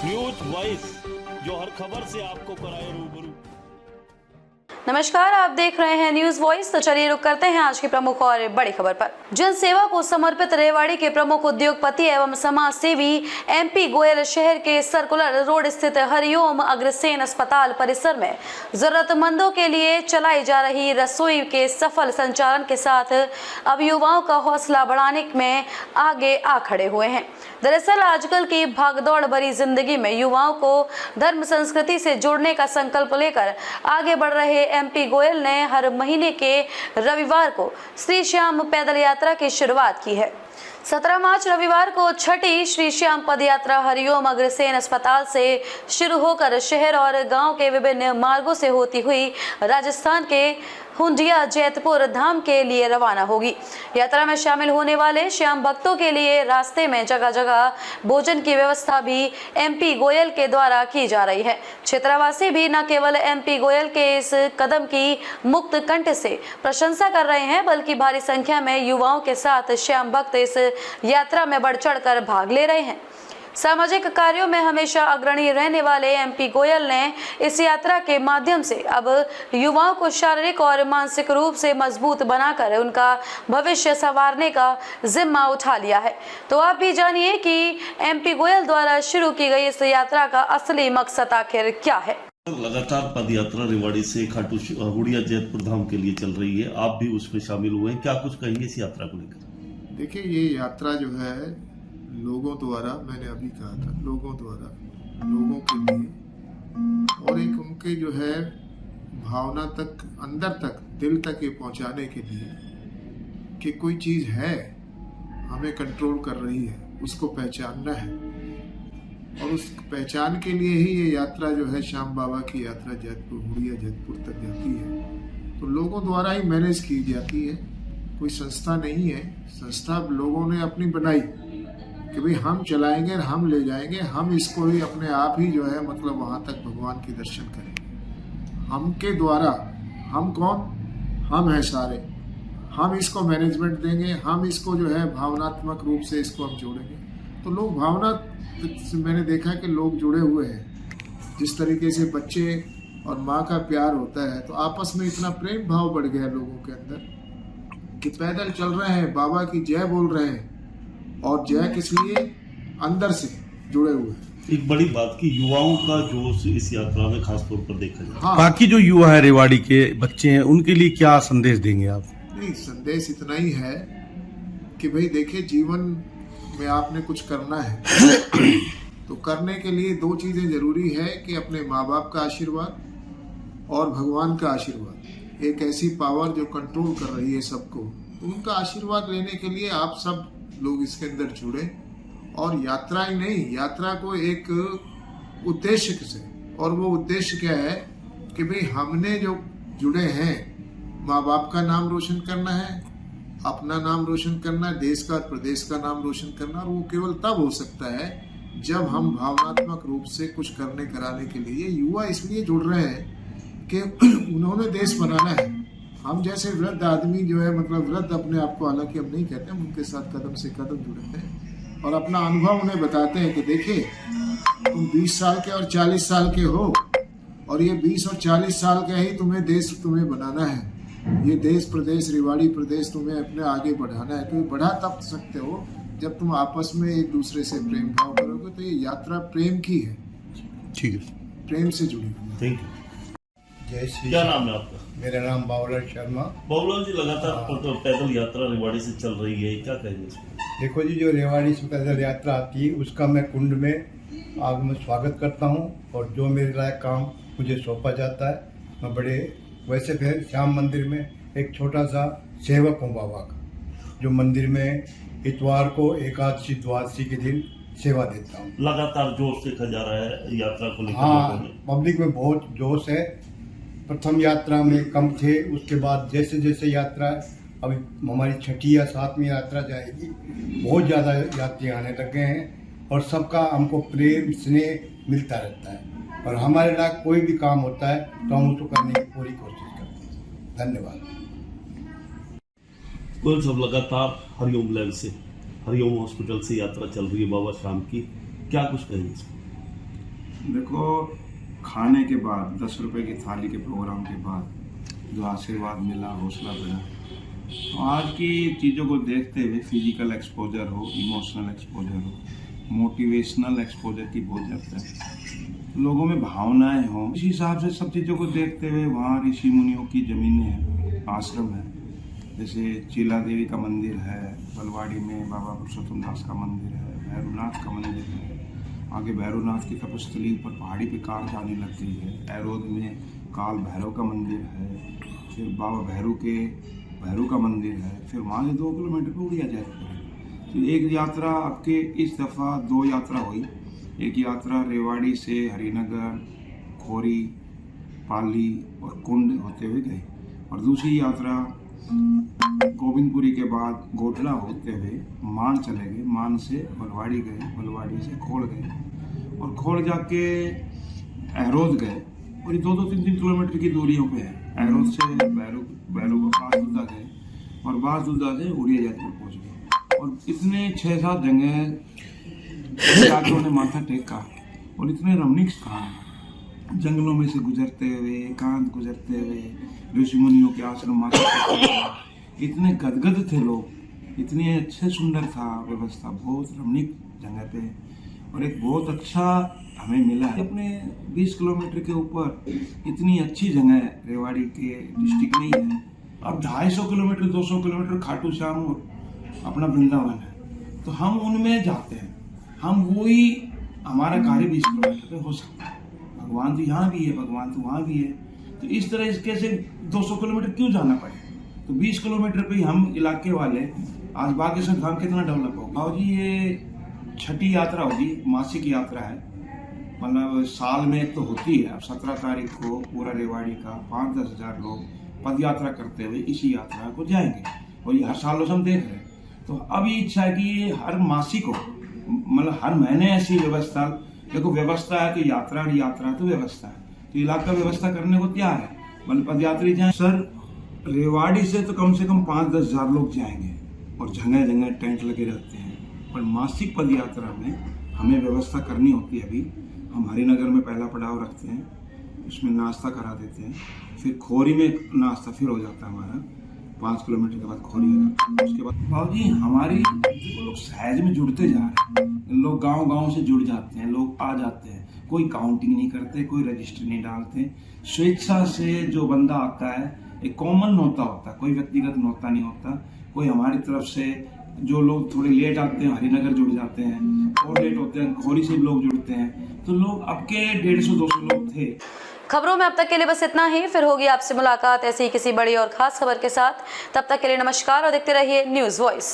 News voice, जो हर खबर से आपको कराए रूबरू। नमस्कार, आप देख रहे हैं न्यूज वॉइस। तो चलिए रुक करते हैं आज की प्रमुख और बड़ी खबर पर। जन सेवा को समर्पित रेवाड़ी के प्रमुख उद्योगपति एवं समाज सेवी एमपी गोयल शहर के सर्कुलर रोड स्थित हरिओम अग्रसेन अस्पताल परिसर में जरूरतमंदों के लिए चलाई जा रही रसोई के सफल संचालन के साथ अब युवाओं का हौसला बढ़ाने में आगे आ खड़े हुए हैं। दरअसल आजकल की भागदौड़ भरी जिंदगी में युवाओं को धर्म संस्कृति से जोड़ने का संकल्प लेकर आगे बढ़ रहे एमपी गोयल ने हर महीने के रविवार को श्री श्याम पैदल यात्रा की शुरुआत की है। 17 मार्च रविवार को छठी श्री श्याम पद यात्रा हरिओम अग्रसेन अस्पताल से शुरू होकर शहर और गांव के विभिन्न मार्गों से होती हुई राजस्थान के हुंडिया जैतपुर धाम के लिए रवाना होगी। यात्रा में शामिल होने वाले श्याम भक्तों के लिए रास्ते में जगह जगह भोजन की व्यवस्था भी एमपी गोयल के द्वारा की जा रही है। क्षेत्रवासी भी न केवल एमपी गोयल के इस कदम की मुक्त कंठ से प्रशंसा कर रहे हैं, बल्कि भारी संख्या में युवाओं के साथ श्याम भक्त इस यात्रा में बढ़ चढ़ कर भाग ले रहे हैं। सामाजिक कार्यों में हमेशा अग्रणी रहने वाले एमपी गोयल ने इस यात्रा के माध्यम से अब युवाओं को शारीरिक और मानसिक रूप से मजबूत बनाकर उनका भविष्य संवारने का जिम्मा उठा लिया है। तो आप भी जानिए कि एमपी गोयल द्वारा शुरू की गई इस यात्रा का असली मकसद आखिर क्या है। लगातार पद यात्रा रेवाड़ी से हुडिया जैतपुर धाम के लिए चल रही है, आप भी उसमें शामिल हुए हैं, क्या कुछ कहेंगे इस यात्रा को लेकर? देखिए, ये यात्रा जो है लोगों द्वारा, मैंने अभी कहा था, लोगों द्वारा लोगों के लिए और एक उनके जो है भावना तक, अंदर तक, दिल तक ये पहुंचाने के लिए कि कोई चीज़ है हमें कंट्रोल कर रही है, उसको पहचानना है। और उस पहचान के लिए ही ये यात्रा जो है श्याम बाबा की यात्रा जैतपुर, हुडिया जैतपुर तक जाती है। तो लोगों द्वारा ही मैनेज की जाती है, कोई संस्था नहीं है। संस्था लोगों ने अपनी बनाई कि भाई हम चलाएंगे, हम ले जाएंगे, हम इसको ही अपने आप ही जो है मतलब वहाँ तक भगवान के दर्शन करेंगे। हम के द्वारा, हम कौन? हम हैं सारे। हम इसको मैनेजमेंट देंगे, हम इसको जो है भावनात्मक रूप से इसको हम जोड़ेंगे। तो लोग भावना, मैंने देखा कि लोग जुड़े हुए हैं। जिस तरीके से बच्चे और माँ का प्यार होता है, तो आपस में इतना प्रेम भाव बढ़ गया लोगों के अंदर कि पैदल चल रहे हैं, बाबा की जय बोल रहे हैं, और जय किस लिए? अंदर से जुड़े हुए। एक बड़ी बात की युवाओं का जोश इस यात्रा में खास तौर पर देखा जाए। हाँ, बाकी जो युवा है, रेवाड़ी के बच्चे हैं, उनके लिए क्या संदेश देंगे आप? नहीं, संदेश इतना ही है कि भाई देखिए, जीवन में आपने कुछ करना है तो करने के लिए दो चीजें जरूरी है कि अपने माँ बाप का आशीर्वाद और भगवान का आशीर्वाद। एक ऐसी पावर जो कंट्रोल कर रही है सबको, तो उनका आशीर्वाद लेने के लिए आप सब लोग इसके अंदर जुड़े। और यात्रा ही नहीं, यात्रा को एक उद्देश्य से, और वो उद्देश्य क्या है कि भाई हमने जो जुड़े हैं, माँ बाप का नाम रोशन करना है, अपना नाम रोशन करना है, देश का, प्रदेश का नाम रोशन करना। और वो केवल तब हो सकता है जब हम भावनात्मक रूप से कुछ करने कराने के लिए, युवा इसलिए जुड़ रहे हैं कि उन्होंने देश बनाना है। हम जैसे वृद्ध आदमी जो है, मतलब वृद्ध अपने आप को, हालांकि हम नहीं कहते, हम उनके साथ कदम से कदम जुड़ते हैं और अपना अनुभव उन्हें बताते हैं कि देखिए, तुम 20 साल के और 40 साल के हो, और ये 20 और 40 साल का ही तुम्हें देश तुम्हें बनाना है। ये देश, प्रदेश, रेवाड़ी प्रदेश तुम्हें अपने आगे बढ़ाना है। तो बढ़ा तब सकते हो जब तुम आपस में एक दूसरे से प्रेम भाव करोगे। तो ये यात्रा प्रेम की है। ठीक है, प्रेम से जुड़ी हुई। Thank you. जय श्री। क्या नाम है आपका? मेरा नाम बाबूलाल शर्मा। बाबूलाल जी, लगातार पैदल यात्रा रेवाड़ी से चल रही है, क्या कहेंगे इसमें? देखो जी, जो रेवाड़ी से पैदल यात्रा आती है उसका मैं कुंड में आग में स्वागत करता हूँ, और जो मेरे लायक काम मुझे सौंपा जाता है, मैं बड़े, वैसे फिर श्याम मंदिर में एक छोटा सा सेवक हूँ बाबा का, जो मंदिर में इतवार को एकादशी द्वादशी के दिन सेवा देता हूँ। लगातार जोश देखा जा रहा है यात्रा को लेकर। हाँ, पब्लिक में बहुत जोश है। प्रथम यात्रा में कम थे, उसके बाद जैसे जैसे यात्रा, अभी हमारी छठी या 7वीं यात्रा जाएगी, बहुत ज़्यादा यात्री आने लगे हैं, और सबका हमको प्रेम स्नेह मिलता रहता है। और हमारे लायक कोई भी काम होता है तो हम उसको करने की पूरी कोशिश करते हैं। धन्यवाद। कुल सब लगातार हरिओम लैब से, हरिओम हॉस्पिटल से यात्रा चल रही है बाबा श्याम की, क्या कुछ कहेंगे इसमें? देखो, खाने के बाद 10 रुपए की थाली के प्रोग्राम के बाद जो आशीर्वाद मिला, हौसला मिला, तो आज की चीज़ों को देखते हुए फिजिकल एक्सपोजर हो, इमोशनल एक्सपोजर हो, मोटिवेशनल एक्सपोजर की बहुत ज़रूरत है। लोगों में भावनाएं हों, इस हिसाब से सब चीज़ों को देखते हुए वहाँ ऋषि मुनियों की ज़मीनें हैं, आश्रम है, जैसे चीला देवी का मंदिर है, बलवाड़ी में बाबा पुरुषोत्तम दास का मंदिर है, भैरवनाथ का मंदिर है, आगे भैरवनाथ की तपस्थली पर पहाड़ी पे कार जाने लगती है, एरोद में काल भैरव का मंदिर है, फिर बाबा भैरू का मंदिर है, फिर वहाँ से 2 किलोमीटर पर उड़िया जाती है। तो एक यात्रा आपके इस दफ़ा 2 यात्रा हुई। एक यात्रा रेवाड़ी से हरिनगर, खोरी, पाली और कुंड होते हुए गई, और दूसरी यात्रा गोविंदपुरी के बाद गोधला होते हुए मान चले गए, मान से बलवाड़ी गए, बलवाड़ी से खोड़ गए, और खोड़ जाके एरोद गए, और ये 2-3 किलोमीटर की दूरियों पे है। एरोद से बैरू बासुदा गए, और बासुदा से उड़िया जयपुर पहुँच गए, और इतने 6-7 जगह यात्रियों ने माथा टेका, और इतने रमणीक स्थान, जंगलों में से गुजरते हुए, एकांत गुजरते हुए, ऋषि मुनियों के आश्रम माता, इतने गदगद थे लोग, इतने अच्छे सुंदर था व्यवस्था, बहुत रमणीक जगह पे, और एक बहुत अच्छा हमें मिला है। अपने 20 किलोमीटर के ऊपर इतनी अच्छी जगह रेवाड़ी के डिस्ट्रिक्ट में ही है। अब 250 किलोमीटर 200 किलोमीटर खाटू श्याम और अपना वृंदावन है, तो हम उनमें जाते हैं, हम वही हमारा कार्य 20 किलोमीटर पे हो सकता है। भगवान तो यहाँ भी है, भगवान तो वहाँ भी है, तो इस तरह इसके से 200 किलोमीटर क्यों जाना पड़े। तो 20 किलोमीटर पे हम इलाके वाले, आज बागेश्वर धाम कितना डेवलप होगा। और ये छठी यात्रा होगी, मासिक यात्रा है, मतलब साल में एक तो होती है। अब 17 तारीख को पूरा रेवाड़ी का 5-10 हज़ार लोग पद यात्रा करते हुए इसी यात्रा को जाएंगे, और ये हर साल हम देख रहे हैं। तो अब ये इच्छा है कि ये हर मासिक हो, मतलब हर महीने ऐसी व्यवस्था। देखो, व्यवस्था है तो यात्रा, और यात्रा तो व्यवस्था है, तो इलाका व्यवस्था करने को तैयार है, मतलब पदयात्री जाए। सर, रेवाड़ी से तो कम 5-10 हज़ार लोग जाएंगे, और जगह जगह टेंट लगे रहते हैं, पर मासिक पद यात्रा में हमें व्यवस्था करनी होती है। अभी हम हरिनगर में पहला पड़ाव रखते हैं, उसमें नाश्ता करा देते हैं, फिर खोरी में नाश्ता फिर हो जाता है हमारा, 5 किलोमीटर के बाद खोरी है। उसके बाद बाबूजी हमारी लोग सहज में जुड़ते जा रहे हैं, लोग गांव से जुड़ जाते हैं, लोग आ जाते हैं, कोई काउंटिंग नहीं करते, कोई रजिस्टर नहीं डालते, स्वेच्छा से जो बंदा आता है, एक कॉमन नोता होता है, कोई व्यक्तिगत नोता नहीं होता। कोई हमारी तरफ से जो लोग थोड़े लेट आते हैं, हरिनगर जुड़ जाते हैं, और लेट होते हैं खोरी से लोग जुड़ते हैं, तो लोग अब के 150-200 लोग थे। खबरों में अब तक के लिए बस इतना ही। फिर होगी आपसे मुलाकात ऐसी ही किसी बड़ी और खास खबर के साथ। तब तक के लिए नमस्कार, और देखते रहिए न्यूज़ वॉइस।